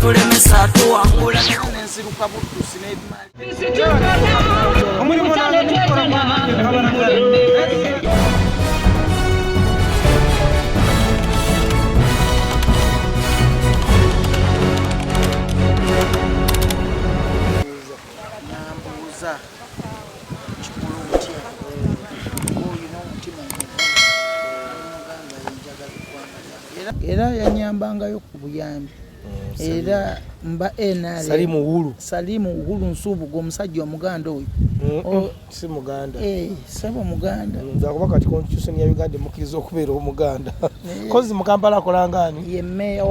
tulemesa tuwangula nenziruka buddusi n'ebimali nambuuza kikulu ntya olina omutima era yanyambangayo ku buyambi era mba NRM Salimu Uhuru Nsubuga omusajja omuganda oyo si muganda sebo muganda nzakuba kati constitution ya Uganda mukiriza okubeera omuganda kozi mu Kampala akolangani ye meya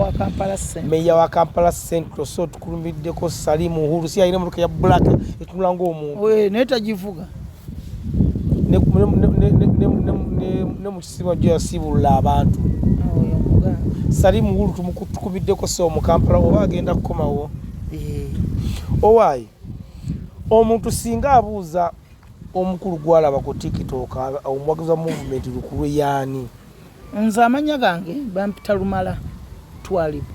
wa Kampala Central so tukulumiddeko Salimu Uhuru si ayina muruka ya black etunula ng'omuntu naye tagivuga ne mu kisibo gye yasibulula abantu Salimu Uhuru tumukubiddeko so mu Kampala oba agenda kukomawo owaayi omuntu singa abuuza omukulu gwalaba ku TikTok omwagiza movement lukulwe yaani nze amanya gange bampita Lumala Twalibu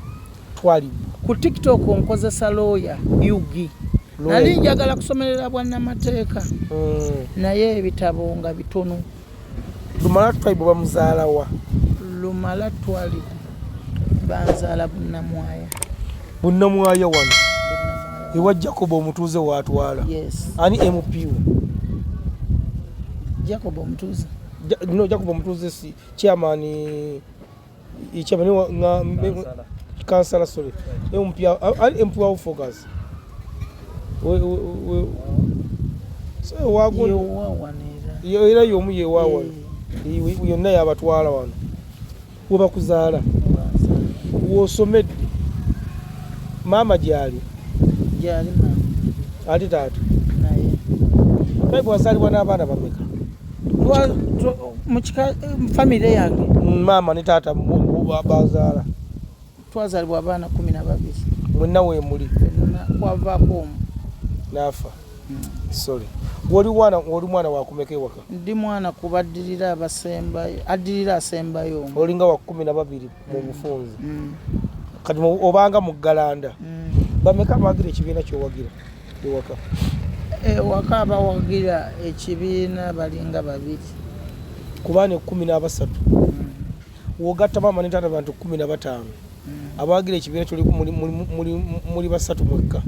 ku TikTok onkozesa lawyer Yugi nali njagala kusomerera bwannamateeka naye ebitabo nga bitono Lumala Twalibu bamuzaala wa Lumala Twalibu banzaala Bunnamwaya wano ewa Jacob omutuuze watwala ani MPU Jacob omutuuze Jacob omutuuze si chairman nga kansala sorry ani MPU focus so era yomu yewawa yonna yabatwala wano webakuzaala wosomedde maama gyali mama ate taata naye bwazaalibwa n'abaana bameka mukika famire yange maama ne taata bazaala twazaalibwa abaana 12 mwenna weemuli kwavaako omu naafa sorry oli mwana wakumeka ewaka ndi mwana kubaddirira asembayo olinga wa 12 mu bufunze kati obanga mu Galanda bameka bagira ekibiina kyowagira ewaka ewaka abawagira ekibiina balinga 2 kubaana 13 wogatta maama ne taata abantu 15 abawagira ekibiina kyoli muli basatu mwekka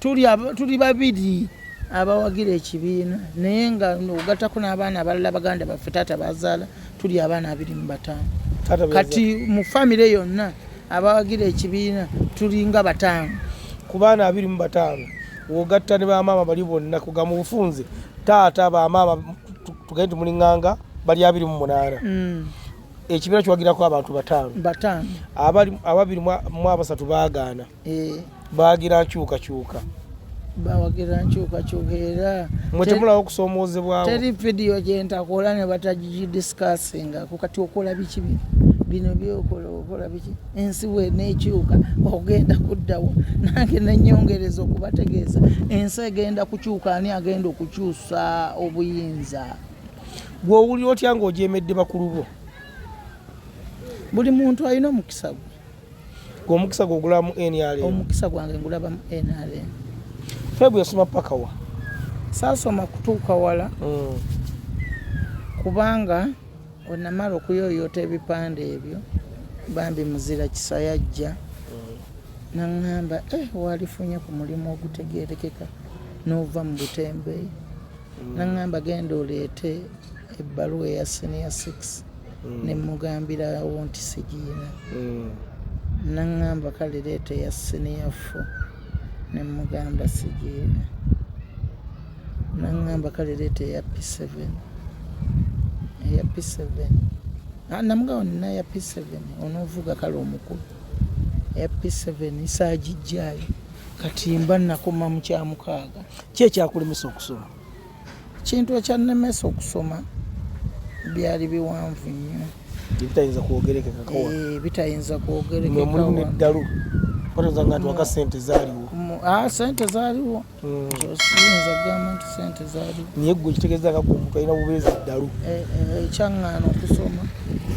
tuli 2 abawagira ekibiina naye nga ogattako n'abaana abalala baganda baffe taata bazaala tuli abaana 25 kati mu famire yonna abawagira ekibiina tulinga 5 ku baana 25 wogatta ne bamaama bali bonna kuga mu bufunze taata bamaama tugende mulinganga bali 28 ekibiina kiwagirako abantu 5 ababiri mu abasatu baagaana baagira nkyukakyuka bawagira nkyukakyuka era mwetemulawo okusoomoozebwawo teri vidiyo gyentakola ne batagidiscassinga kukati okola biki bino byokola okola biki ensi we nekyuka ogenda kuddawo nange nenyongereza okubategeeza ensi egenda kukyuka ani agenda okukyusa obuyinza gwe owulira otya ng'ogyemedde bakulu bo buli muntu alina omukisa gwe omukisa gwe ogulamu NRM omukisa gwange ngulaba mu NRM Febu yasoma paka wa saasoma kutuuka wala kubanga onamala okuyoyota ebipande ebyo bambi muzira kisa yajja naŋŋamba walifunye ku mulimu ogutegeerekeka n'ova mu butembeeyi naŋŋamba genda oleete ebbaluwa eya senior 6 ne mugambirawo nti sigiina naŋŋamba kale leeta eya senior 4 ne mugamba sigiina naŋŋamba kale leeta eya P7 namugawo nina ya P7 onoovuga kale omukulu eya P7 isaagijjaayo kati mba nakoma mu kya 6 ki ekyakulemesa okusoma kintu ekyannemesa okusoma byali biwanvu nnyo bitayinza kwogerekeka bitayinza kwogerekeka mulimu neddalu patozanga nti waka sente zaaliwo sente zaaliwo kyosiyinza gamba nti sente zaaliwo naye gwe kitegeezanga gwe omuntu alina bubeezi ddalu ekyaŋŋaana okusoma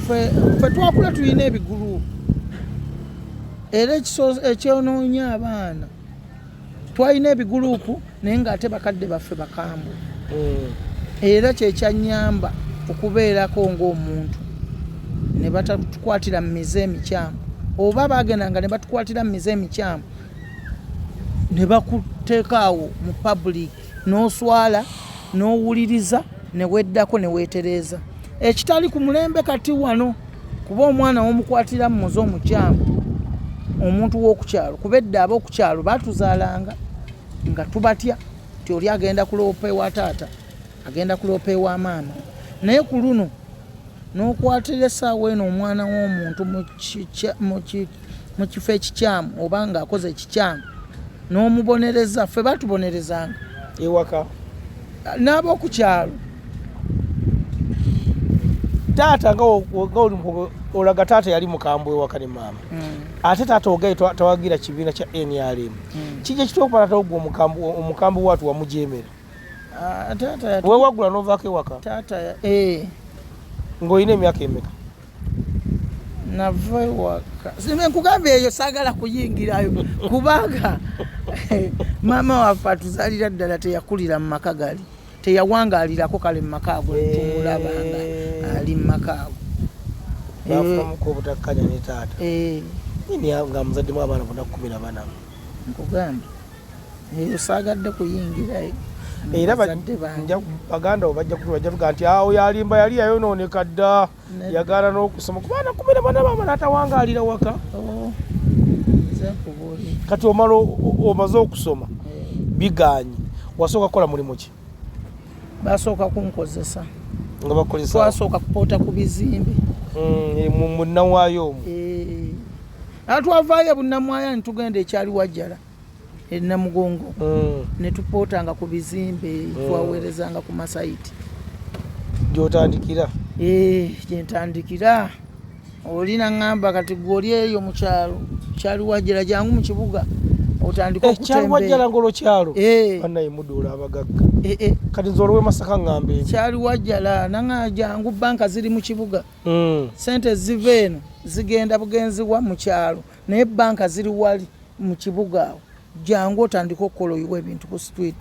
ffe twakula tulina ebigulu era ekyonoonya abaana twalina ebiguruupu naye ng'ate bakadde baffe bakambwe era kyekyanyamba okubeerako ng'omuntu ne batatukwatira mu mize emikyamu oba bagendanga ne batukwatira mu mize emikyamu ne bakuteekaawo mu public n'oswala n'owuliriza ne weddako ne weetereeza ekitali ku mulembe kati wano kuba omwana w'omukwatira mu muze omukyamu omuntu w'okukyalo kuba edda ab'okukyalo batuzaalanga nga tubatya ti oli agenda kuloopa ewa taata agenda kuloopa ewa maama naye ku luno n'okwatira essaawa eno omwana w'omuntu mu kifo ekikyamu oba ng'akoze ekikyamu n'omubonereza ffe batubonerezanga ewaka n'ab'okukyalo taata nga olaga taata yali mukambwe ewaka ne maama ate taata ogaye tawagira kibiina kya NRM kiki ekitokupala togwa omukambwe watu wamujemera wewagula novaako ewaka ng'olina emyaka emeka nava ewaka nkugambye eyo saagala kuyingirayo kubanga maama waffe atuzaalira ddala teyakulira mu maka gali teyawangaalirako kale mu maka ago tumulabanga ali mu maka ago bafunamuko obutakkanya ne taata nga muzaddemu abaana bonna 14 nkugambye eyo saagadde kuyingirayo era baganda bajja kuvuga nti awo yalimba yali yayonooneka dda yagala n'okusoma ku baana 14 baama n'atawangaalira waka kati omala omaze okusoma biganye wasooka kukola mulimu ki basooka kunkozesa nga bakolesa twasooka kupoota ku bizimbe munnawaayo omwo atwavaayo bunnamwaya nitugenda ekyali wajjala enamugongo ne tupootanga ku bizimbe twaweerezanga ku masayiti gyotandikira gyentandikira olina ngamba kati gwoli eyo mu kyalo kyali wajjala jangu mu kibuga otandika okutembe wajjala ngolo kyalo banaye mudula abagagga kati nzolwe Masaka ngambe kyali wajjala nanga jangu banka ziri mu kibuga sente ziva eno zigenda bugenzi wa mu kyalo naye banka ziri wali mu kibuga jangu otandika okukoloyibwa ebintu ku street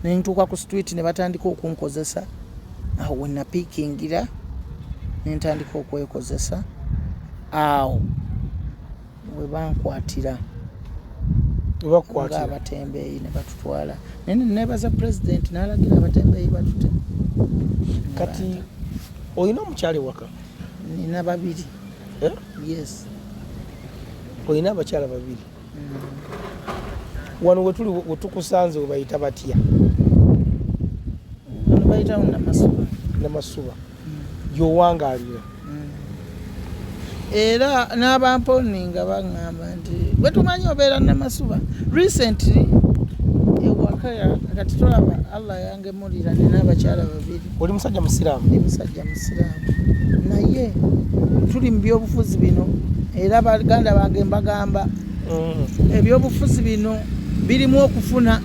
ne ntuuka ku street ne batandika okunkozesa awo we napiikingira ne ntandika okwekozesa awo we bankwatira nga abatembeeyi ne batutwala nene nebaza president n'alagira abatembeeyi batute kati olina omukyala ewaka nina 2 yes olina abakyala 2 wano wetuli wetukusanze webayita batya wano bayitawo namasuba gyowangaalira era n'abamponi nga baŋŋamba nti bwe tumanyi obeera namasuba recently ewaka kati tolaba Allah yangemulira nina abakyala 2 oli musajja musiraamu ndi musajja musiraamu naye tuli mu byobufuzi bino era baganda bange mbagamba ebyobufuzi bino birimu okufuna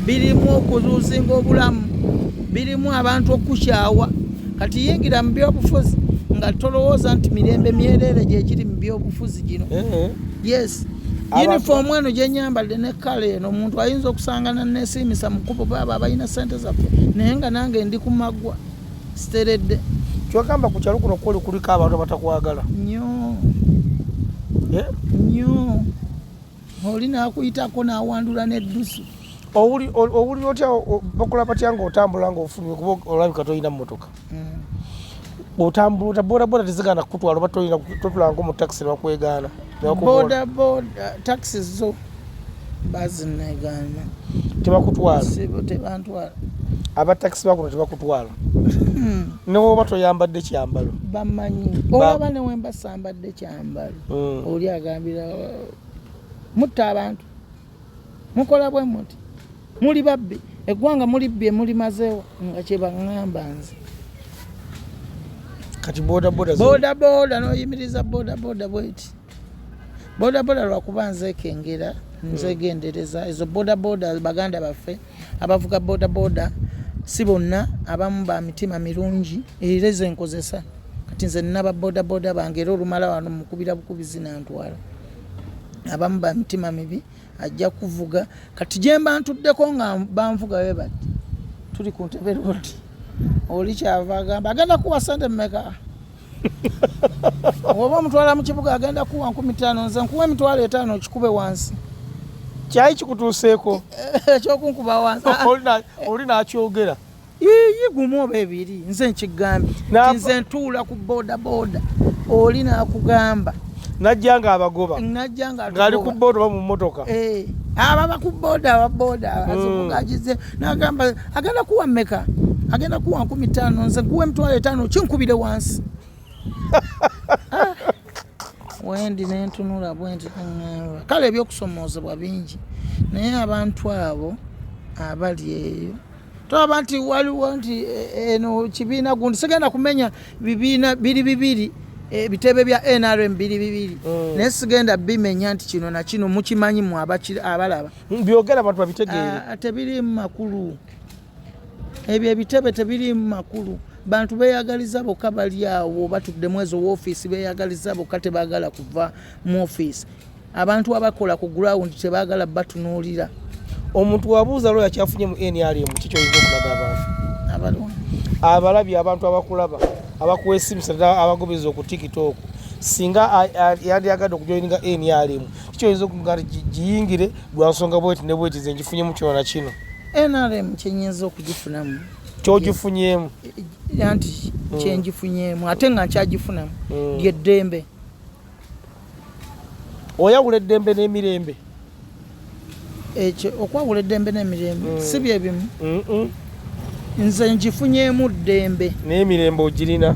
birimu okuzuuzinga obulamu birimu abantu okukyawa kati yingira mu byobufuzi nga tolowooza nti mirembe myerere gyekiri mu byobufuzi gino yes uniform eno gyenyambadde ne kale eno omuntu ayinza okusangana nesiimisa mukubo baba abalina sente zaffe naye nga nange ndi ku maggwa siteredde kyogamba ku kyalo kuno kuliko abantu abatakwagala nnyo nnyo oli naakuyitako n'awandula n'eddusu owuli otya bakola batya ng'otambula ng'ofunye kuba olabika tolina mmotoka otambula bodaboda tezigana kukutwala oba totulanga mu taxi nebakwegaana bodaboda taxi zo bazinegaana tebakutwala tebantwala abataxi bakuno tebakutwala newoba toyambadde kyambalo bamanyi olaba newemba sambadde kyambalo oli agambira mutta abantu mukola bwe muti muli babbi eggwanga mulibbye mulimazeewo nga kyebaŋŋamba nze kati bodaboda noyimiriza bodaboda bweti bodaboda lwakuba nzekengera nzegendereza ezo bodaboda baganda baffe abavuga bodaboda si bonna abamu ba mitima mirungi era ezo nkozesa kati nze nina babodaboda bange era olumala wano mukubira bukubizi nantwala abamu ba mitima mibi ajja kuvuga kati gye mba ntuddeko nga banvuga we bati tuli ku ntebe lodi oli kyava agenda kuwa sente mmeka oba omutwala mu kibuga agenda kuwa 15 nze nkuwa emitwalo 5 okikube wansi kyayi kikutuuseeko ekyokunkuba wansi oli nakyogera gumu oba ebiri nze nkigambye nze ntuula ku boda oli nakugamba najja nga abagoba ng'ali ku booda oba mu mmotoka ababa ku booda azivugagize nagamba agenda kuwa mmeka agenda kuwa 15 nze nkuwa emitwalo 5 kinkubire wansi wendi nentunula bwenti kale ebyokusomoozebwa bingi naye abantu abo abali eyo toba nti waliwo nti eno kibiina gundi sigenda kumenya bibiina bibiri bitebe bya NRM bibiri naye sigenda bimenya nti kino na kino mukimanyi mu abalaba byogera abantu babitegeere tebiri makulu ebyo ebitebe tebiri makulu bantu beyagaliza bokka bali awo batudde mwezo w'ofiisi beyagaliza bokka tebagala kuva mu ofiisi abantu abakola ku ground tebagala batunuulira omuntu wabuuza lwo yakyafunye mu NRM kikyoyinza okulaga abantu abalabye abantu abakulaba abakwesimusa abagobeza ku TikTok singa yandiyagadde okujoyininga NRM kikyoyinza okuga giyingire lwa nsonga bweti ne bweti ze ngifunye mu kino na kino NRM kyenyinza okugifunamu kyogifunyemu anti kyengifunyemu ate nga nkyagifunamu lyeddembe oyawula eddembe n'emirembe ekyo okwawula eddembe n'emirembe si bye bimu nze ngifunyemu ddembe n'emirembe ogirina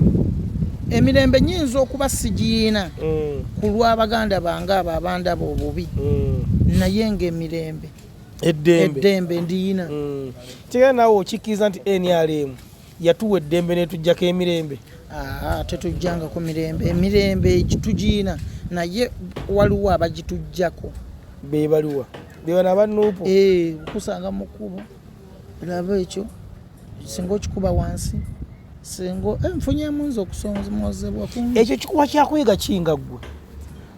emirembe nyinza okuba sigiyina ku lw'abaganda bange abo abandaba obubi naye ng'emirembe eddembe ndiyina kigenda naawe okikkiriza nti NRM yatuwa eddembe netujjako emirembe tetujjangako mirembe emirembe tugiyina naye waliwo abagitujjako bebaliwa bebana abanuupu okusanga mu kkubo laba ekyo singa okikuba wansi singa nfunyemu nze okusomozebwa ekyo kikuba kyakuyiga kinga ggwe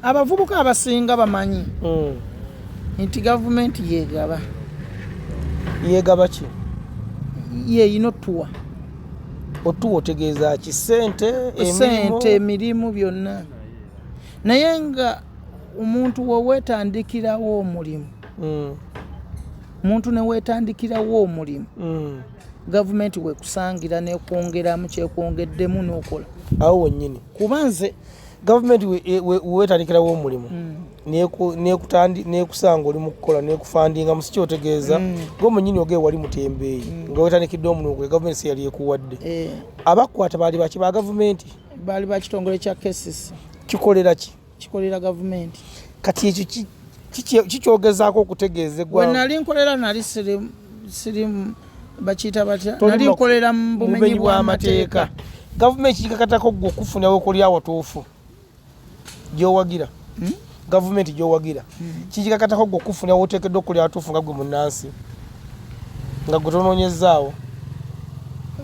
abavubuka abasinga bamanyi nti gavumenti yegaba ki yeyina otuwa otegeeza ki sente emirimu byonna naye nga omuntu wewetandikirawo omulimu omuntu newetandikirawo omulimu gavumenti wekusangira nekwongeramu kyekwongeddemu n'okola awo wennyini kuba nze gavumenti wetandikirawo omulimu nekusanga oli mu kukola nekufandinga musi kyotegeeza ng'omunyini oge wali mutembeeyi nga wetandikidde omulimu gwe gavumenti si yali ekuwadde abakwata baali baki ba gavumenti baali bakitongole kya KCC kikolera ki kikolera gavumenti kati ekyo kikyogezaako okutegeeza eggwanga nali nkolera nali siri bakiyita batya nali nkolera mu bumenyi bw'amateeka gavumenti kikakatako gwe okufunawo okulya watuufu gyowagira gavumenti gyowagira kikakatako gwe okufunawo oteekeddwa okulya watuufu nga gwe munnansi nga gwe tonoonyezaawo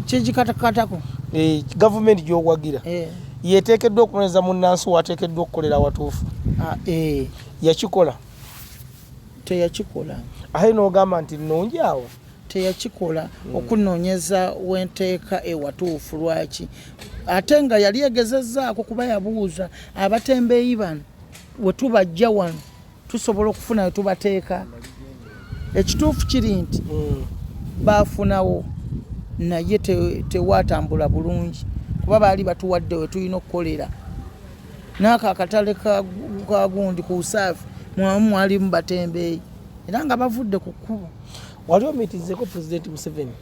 kikikatakatako gavumenti gyowagira yeteekeddwa okunoonyeza munnansi wateekeddwa okukolera watuufu yakikola teyakikola aye n'ogamba nti nnungi awo teyakikola okunoonyeza wenteeka ewatuufu lwaki ate nga yali egezezzaako kuba yabuuza abatembeeyi bano wetubajja wano tusobola okufuna wetubateeka ekituufu kiri nti baafunawo naye tewatambula bulungi kuba baali batuwadde wetulina okukolera naako akatale ka gundi ku usaafi mwalimu batembeeyi era nga bavudde ku kkubo wali omiitizzeko pulezidenti Museveni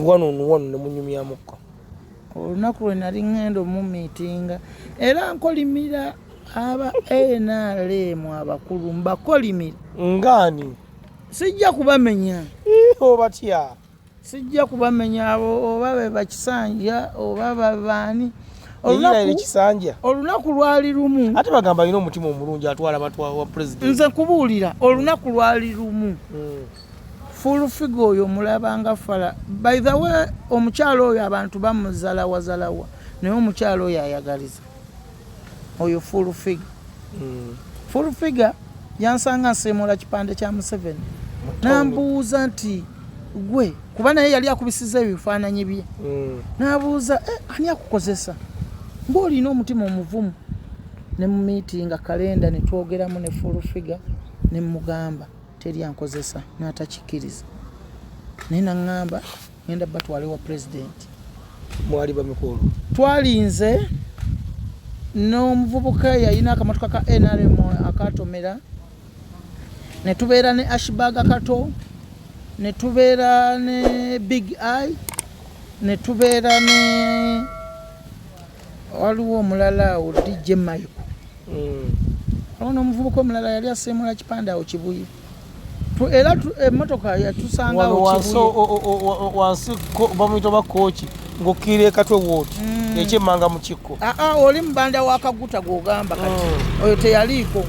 wano nemunyumyamukko olunaku lwe nali ŋŋenda omumiitinga era nkolimira aba NRM abakulu mbakolimira ngaani sijja kubamenya obatya sijja kubamenya abo oba be bakisanja oba babaani olunaku lwali lumu ate bagamba alina omutima omulungi atwala batwa pulezidenti nze kubuulira olunaku lwali lumu fulufiga oyo mulabanga fala by the way omukyalo oyo abantu bamuzalawa naye omukyalo oyo ayagaliza oyo fulufiga Full figure yansanga nsemola kipande kya Museveni nambuuza nti gwe kuba naye yali akubisiza ebifaananyi bye nabuuza ani akukozesa ng'olina omutima omuvumu ne mu meeting kalenda ne twogeramu ne full figure ne mugamba teri ankozesa n'atakikiriza naye naŋŋamba ngenda batwale wa president mwali bamikulu twalinze n'omuvubuka yalina akamotoka ka NRM akatomera ne tubeera ne Ashbaga kato ne tubeera ne Big Eye ne tubeera ne waliwo omulala o DJ Michael ono omuvubuka omulala yali asemula kipande awo Kibuye era emmotoka yatusanga awo Kibuye wansi bamuyita bakochi ng'okkirira katwe wooti ekyemmanga mu kikko oli mubanda wakaguta gwogamba kati oyo teyaliiko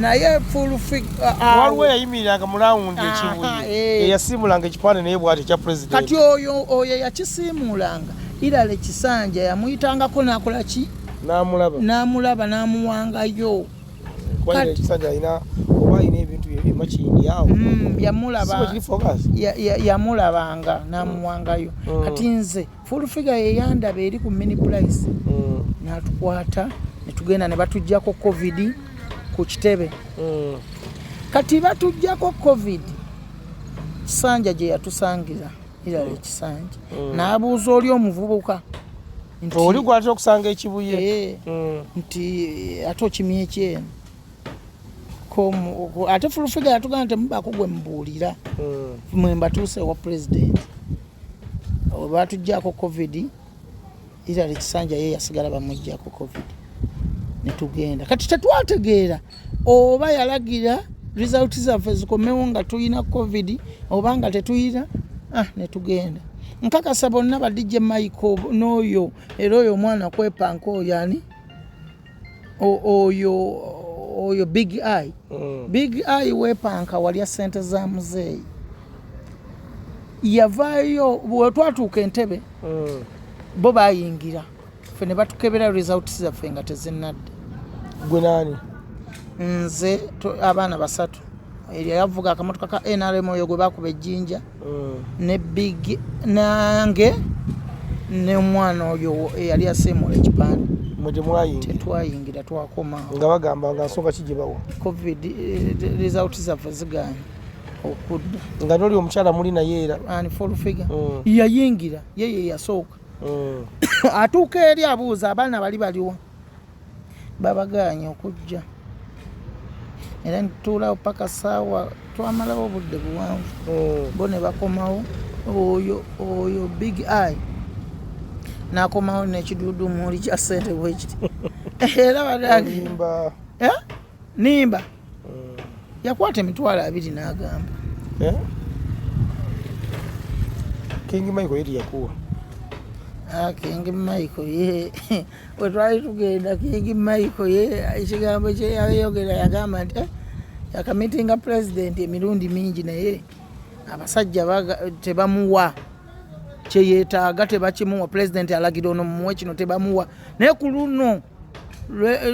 naye full figure waliwo eyayimiriranga mu lawundi ekibuye eyasimulanga ekipande naye bw'ati ekya president kati oyo yakisiimulanga Irale Kisanja yamuyitangako n'akola ki n'amulaba n'amuwangayo kati Kisanja alina oba alina ebintu emakindi awo yamulaba yamulabanga n'amuwangayo kati nze full figure yeyandaba eri ku mini price n'atukwata ne tugenda ne batuggyako covid ku kitebe kati batuggyako covid Kisanja gye yatusangira Irale Kisanja n'abuuza oli omuvubuka oli gwatera okusanga ekibuye nti ate okimye ekyeno ate full figure yatugamba nti mubaako gwe mubuulira mwe mbatuuse wa president batuggyako covid Irale Kisanja ye yasigala bamuggyako covid ne tugenda kati tetwategeera oba yalagira result zaffe zikomewo nga tuyina covid oba nga tetuyina ne tugenda nkakasa bonna ba DJ Michael n'oyo era oyo omwana kwepanka oyo ani oyo Big Eye Big Eye wepanka walya sente za muzeeyi yavaayo bwe twatuuka Entebbe bo bayingira ffe ne batukebera results zaffe nga tezinnadde gwe naani nze abaana basatu yavuga akamotoka ka NRM oyo gwe bakuba ejjinja ne Big nange ne omwana oyo yali asemula ekipande tetwayingira twakoma nga bagamba nga nsonga kigibawa covid results zaffe ziganye okudda nga noli omukyala muli naye era ani full figure yayingira yeye yasooka atuuka eri abuuza abaana baliwa babaganye okujja era nituulawo paka saawa twamalawo obudde buwanvu bo ne bakomawo oyo Big Eye n'akomawo n'ekiduudumuli kya ssente bwekiti era badagimba nimba yakwata emitwalo 2 n'agamba King Michael yeri yakuwa King Michael ye we twali tugenda King Michael ye ekigambo kye yayogera yagamba nti yakamitinga president emirundi mingi naye abasajja tebamuwa kye yeetaaga tebakimuwa president alagira ono mumuwe kino tebamuwa naye ku luno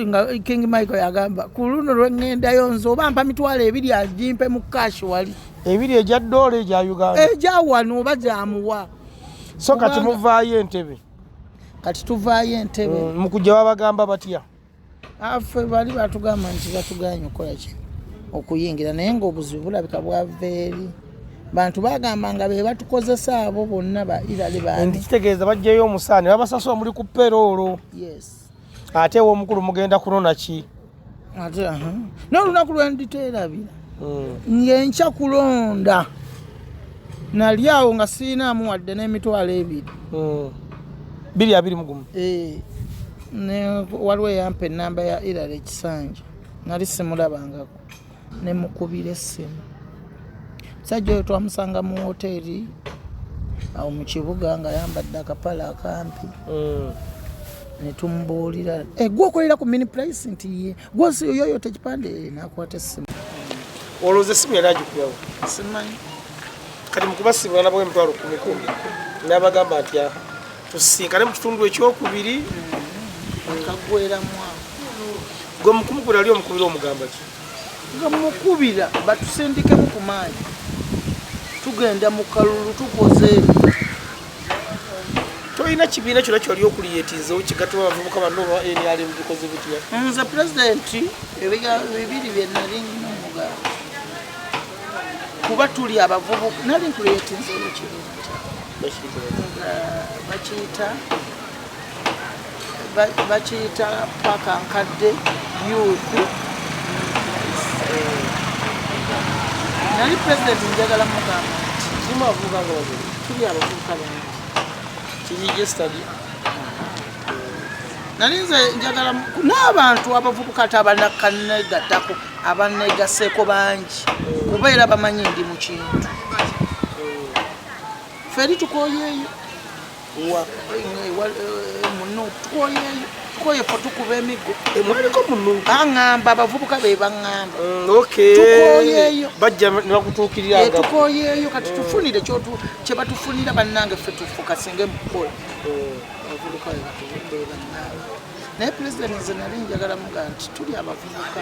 nga King Michael yagamba ku luno lw'ŋŋendayo nze oba mpa mitwalo 2 agimpe mu cash wali 2 egya dola egya Uganda egya wano oba gyamuwa so kati muvaayo Entebbe kati tuvaayo Entebbe mukujja babagamba batya affe bali batugamba nti batuganye okukola ki okuyingira naye ng'obuzibu bulabika bwava eri bantu bagamba nga be batukozesa abo bonna ba Irale baani ndikitegeeza bajjayo omusaani babasasula muri ku peroolo ate w'omukulu mugenda kunona ki ate n'olunaku lwenditeerabira ngenkya kulonda nali awo nga sirinaamu wadde n'emitwalo 2 221 ne waliwo eyampa ennamba ya Irale Kisanja nali simulabangako ne mukubira essimu sajja oyo twamusanga mu hoteeri awo mu kibuga nga yambadde akapala akampi ne tumubuulira gwe okolera ku mini price nti ye gwosi yoyo tekipande n'akwata essimu olowooza essimu yali agikubawo simanyi kati mukubasiibula nabwo emitwalo 10 n'abagamba nti tusinkane mu kitundu ekyokubiri akaggweramu gwe mukumukubira ali omukubira omugamba ki nga mukubira batusindikemu ku maanyi tugenda mu kalulu tukoze tolina kibiina kyonna kyoli okuliyetinzewo kigatuma abavubuka banno oba NRM bikoze bitya nze pulezidenti bibiri bye nali ngina kuba tuli abavubuka nali nkuliyetinzewo kibiina bakiyita paka nkadde youth nali pulezidenti njagala mugamba kimu avubuka nga babiri tuli abavubuka bangi kiregistered nali nze njagala n'abantu abavubuka ate abanakanegattako abanegaseeko bangi kubeera bamanyi ndi mu kintu feri tukoyeeyo muno tukoye fo tukuba emiggo mwaliko muno baŋŋamba abavubuka be baŋŋamba tukoyeeyo bajja nebakutuukirira tukoyeeyo kati tufunire kye batufunira bannange ffe tufuka singa emukukola abavubuka be baŋŋamba naye pulezidenti nze nali njagala muga nti tuli abavubuka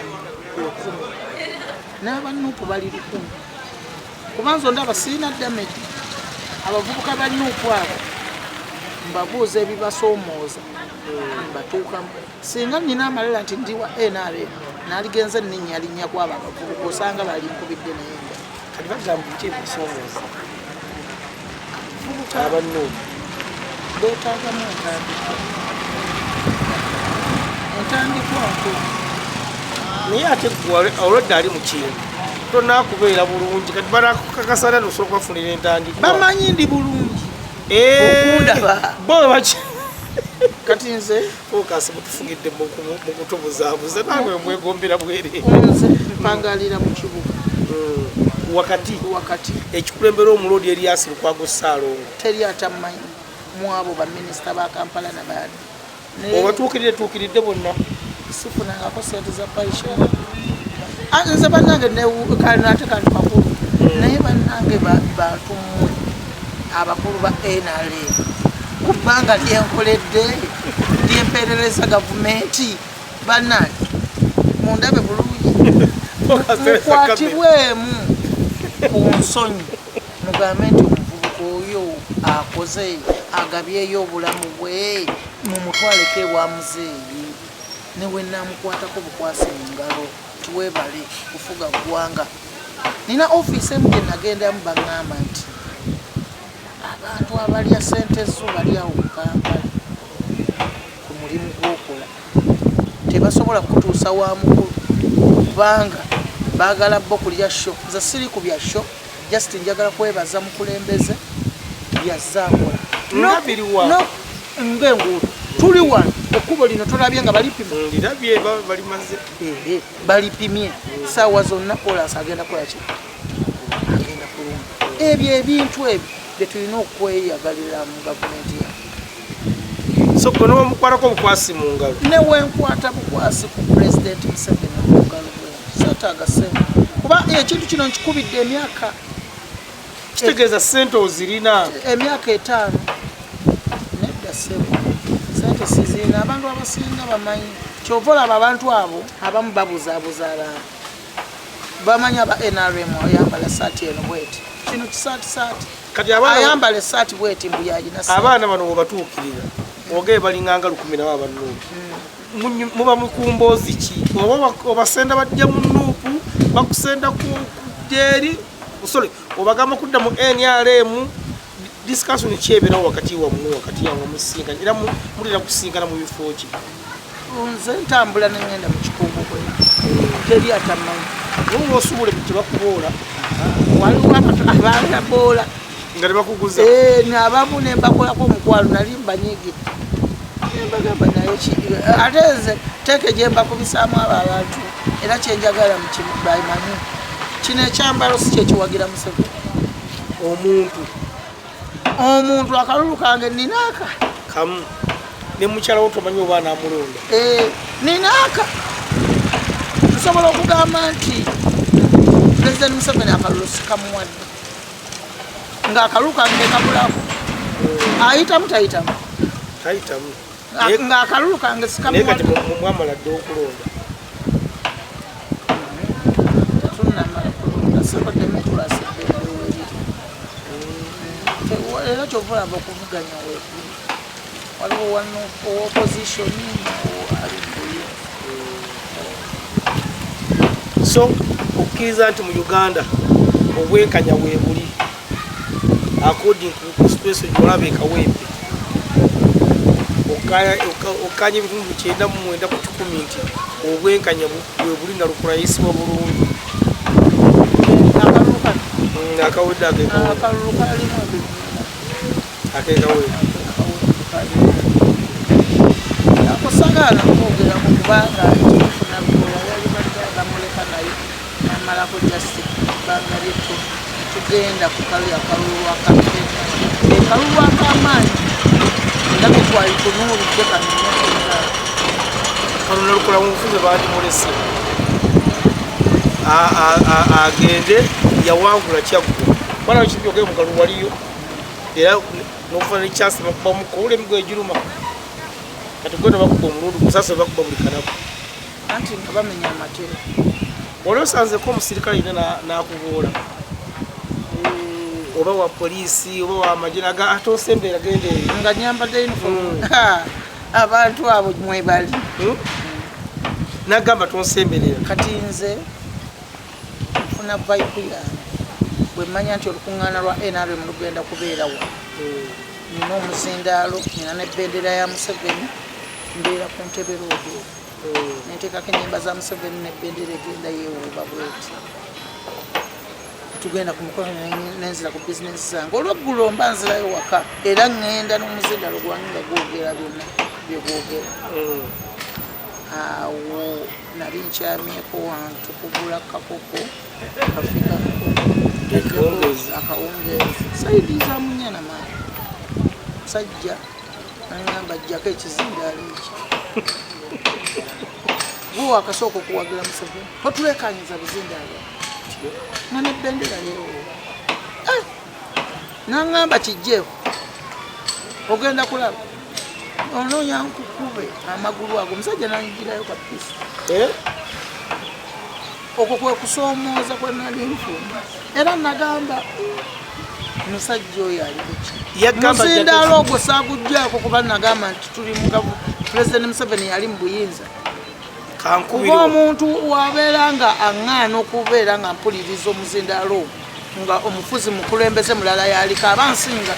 n'abanuupu bali 100 kubanza ndaba sirina damage abavubuka ba nuupu abo mbabuuza ebibasoomooza mbatuukamu singa nina amalala nti ndiwa NRM naligenze nninyalinnya kwabo abavubuka osanga bali nkubidde naye nga kati bagamba ki ebisoomooza abavubuka abanuupu beetaagamu entandikwa nto naye ate olwedde ali mu kintu tonakubeera bulungi kati banakukakasana nosobola kubafunira entandikwa bamanyi ndi bulungi okundaba bo baki kati nze fokasi mutufugidde mukutubuzaabuza nawe mwegombera bwerere nze mpangalira mu kibuga wakati ekikulembera omulodi Erias Lukwago Ssaalongo teri atamanyi mu abo baminisita ba Kampala nabaali obatuukiridde bonna sifunangako sente za paishoni nze bannange ate kantu bakulu naye bannange bantu mmwe abakulu ba NRM ku bbanga lyenkoledde lyemperereza gavumenti bannange mundabe bulungi mukwatibwemu ku nsonyi mugambe nti omuvubuka oyo akoze agabyeyo obulamu bwe mumutwaleko ewa muzeeyi newe namukwatako bukwasi mu ngalo tiwebale kufuga ggwanga nina ofiisi emu gye nagendamu baŋŋamba nti abantu abalya sente zo bali awo mu Kampala ku mulimu gw'okola tebasobola kutuusa wa mukulu kubanga baagala bo kulya sho nze siri ku bya sho just njagala kwebaza mukulembeze byazaakola ng'enguudo tuli wano ekkubo lino tolabye nga balipimye saawa zonna kolas agenda kulaki agenda kulunga ebyo ebintu ebyo bye tulina okweyagalira mu gavumenti so kono bamukwatako bukwasi mu ngalo newenkwata bukwasi ku pulezidenti Museveni mu ngalo sataaga sente kuba ekintu kino nkikubidde emyaka kitegeeza sente ozirina emyaka 5 nedda sente sizirina abantu abasinga bamanyi kyova olaba abantu abo abamu babuzaabuza abantu bamanyi aba NRM ayambala saati eno bweti kino kisaatisaati kati ayambala esaati bweti mbu yagina abaana bano bwebatuukirira ogee balinganga 10 abanuupu muba mukumboozi ki obasenda bajja mu nuupu bakusenda ku jeeri obagamba kudda mu NRM discussion kyeberawo wakati wammwe wakati yange musinga era mulina kusingana mu bifo ki nze ntambula nengenda mu kikungu kwe teri atamanyi wowe osubule tebakuboola waliwo abalaboola nga tebakuguza abamu nembakolako omukwalo nali mbanyigidde nembagamba naye ate nze teeke gye mbakubisaamu abo abantu era kyenjagala bamanyi kino ekyambalo si kyekiwagira Museveni omuntu akalulu kange ninaaka kamu ne mukyala wo tomanyi oba anamulonda ninaaka nsobola okugamba nti pulezidenti Museveni akalulu sikamuwadde ng'akalulu kange kabulako ayitamu tayitamu tayitamu ng'akalulu kange sikamuwadde mwamala dde okulonda Sako democracy era kyovulaba okuvuganya weekuli waliwo wano opposition alimbuye so okkiriza nti mu Uganda obwenkanya weebuli according to constitution gyolaba ekawempe okanya ebitundu 99 ku 10 nti obwenkanya weebuli nga lukulayisibwa bulungi akawedde akalulu kalimu akekawedde akusagala okwogera mu kubanga ekifuna bikola yali bamuleka naye namalako justi banga lyetu tugenda ku kali akalulu akalulu akamaanyi era ketwali tunuulidde kanenga kalulu lukola mu bufuzi baati mulese agende yawangula kyaggo bana kibyogere mu kalulu waliyo era n'okufuna n'ekyasi bakubamu kowula emigo egiruma kati gwena bakuba omulundi kusasa bakuba buli kanako anti nga bamenya amatero oli osanzeko omusirikale yina n'akuboola oba wa poliisi oba wa magye ate osembeera gende nga nyambadde uniform abantu abo mwebali nagamba tonsemberera kati nze nfuna vibe yange bwe mmanya nti olukuŋŋaana lwa NRM lugenda kubeerawo nina omuzindaalo nina n'ebbendera ya Museveni mbeera ku ntebe roodi nenteekako ennyimba za Museveni n'ebbendera egenda yeewuuba bweti tugenda ku mukono nenzira ku bizinesi zange olweggulo mba nzirayo waka era ŋŋenda n'omuzindaalo gwange nga gwogera byonna byegwogera awo nali nkyamyeko wantu kugula kakoko kafika akawungeezi sayidiza munyana maani sajja naŋŋamba ajjako ekizindaalo ekyo gwe wakasooka okuwagira Museveni otulekanyiza bizindaalo nga nebbendera yeewo naŋŋamba kijjeeko ogenda kulaba onoonya nkukube amagulu ago omusajja nanyigirayo kapisa okwo kwe kusoomooza kwe nali nfumba era nagamba musajja oyo ali kuki muzindaalo ogwo saagugjaako kuba nagamba nti tuli mugavu Pulezidenti Museveni yali mu buyinza kuba omuntu wabeera nga aŋŋaana okubeera nga mpuliriza omuzindaalo nga omufuzi mukulembeze mulala yaliko aba nsinga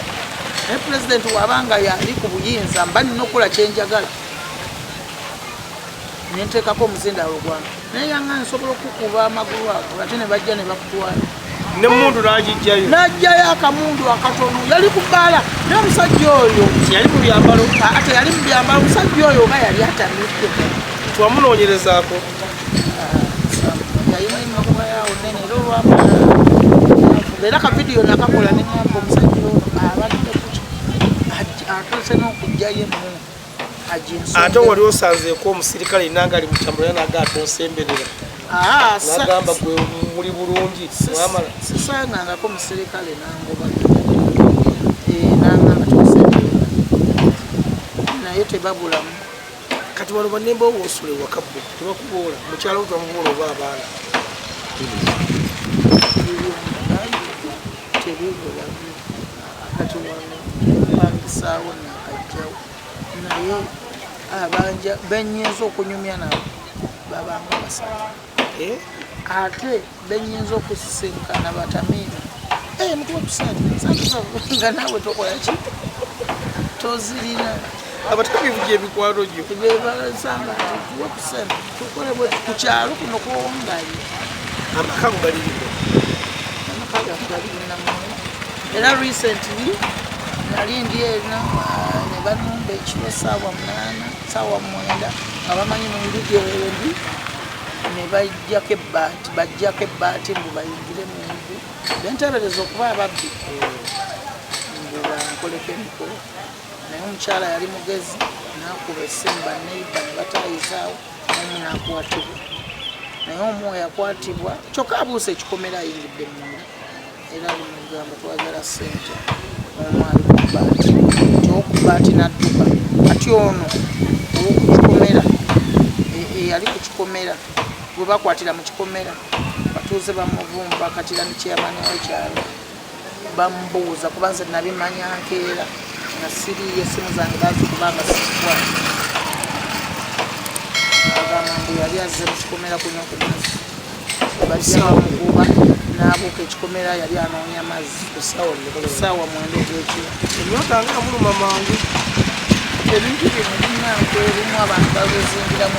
naye pulezidenti wabanga yali ku buyinza mba nina okukola kyenjagala nenteekako omuzindaalo gwange naye yanga nsobola okukuba amagulu ago ate ne bajja ne bakutwala nemundu nagijjayo najjayo akamundu akatono yali ku bbaala naye omusajja oyo yali mu byambalo ate yali mu byambalo omusajja oyo oba yali atamidde twamunoonyerezaako yayina emmotoka yawo nene era olwamala era akavidiyo nakakola neŋamba omusajja oyo abadde kuki atuuse n'okugjayo emu ate wali osanzeeko omusirikale nanga ali mutambula naga atonsemberera nagamba gwe muli bulungi mwamala sisaangangako omusirikale nangoba nangamba tonsemberera naye tebabulamu kati wano bannemba owoosula ewakabbo tebakuboola mukyala wo tamuboola oba abaana tebibulamu kati wano pangisaawo nakajjawo naye abanja benyinza okunyumya nabo babanga basatu ate benyinza okusisinkana batamiina mukuba tusatu nga naawe tokolaki tozirina abatamiivu gyebikwano gyo bebalazanga nti tuwe kusente tukole bwe ku kyalo kuno kwowongayo amaka go galiriko amaka gamu galirina muno era recently nali ndi ena ne banumba ekiro saawa 8 saawa 9 nga bamanyi mu njugi endi ne bajjako ebbaati mbu bayingire mu nju benteebereza okuba ababbi mbu bankoleko emikolo naye omukyala yali mugezi nakuba essimu baneiba ne batayizaawo namu nakwatibwa naye omwoyo yakwatibwa kyokka abuusa ekikomera ayingidde munda era ali mugamba twagala ssente omwali kubaati tyokubaati nadduka ati ono owokukikomera eyali ku kikomera gwe bakwatira mu kikomera abatuuze bamuvumba katira ne kyamani w'ekyalo bamubuuza kuba nze nabimanya nkeera nga siriyo essimu zange bazikubanga sikwata agamba mbu yali azze mu kikomera kunywa ku mazzi bajja bamukuba n'abuuka ekikomera yali anoonya mazzi kusaawa 9 ez'ekiro emyaka nga muluma mangu ebintu bino binnanku ebimu abantu babizingiramu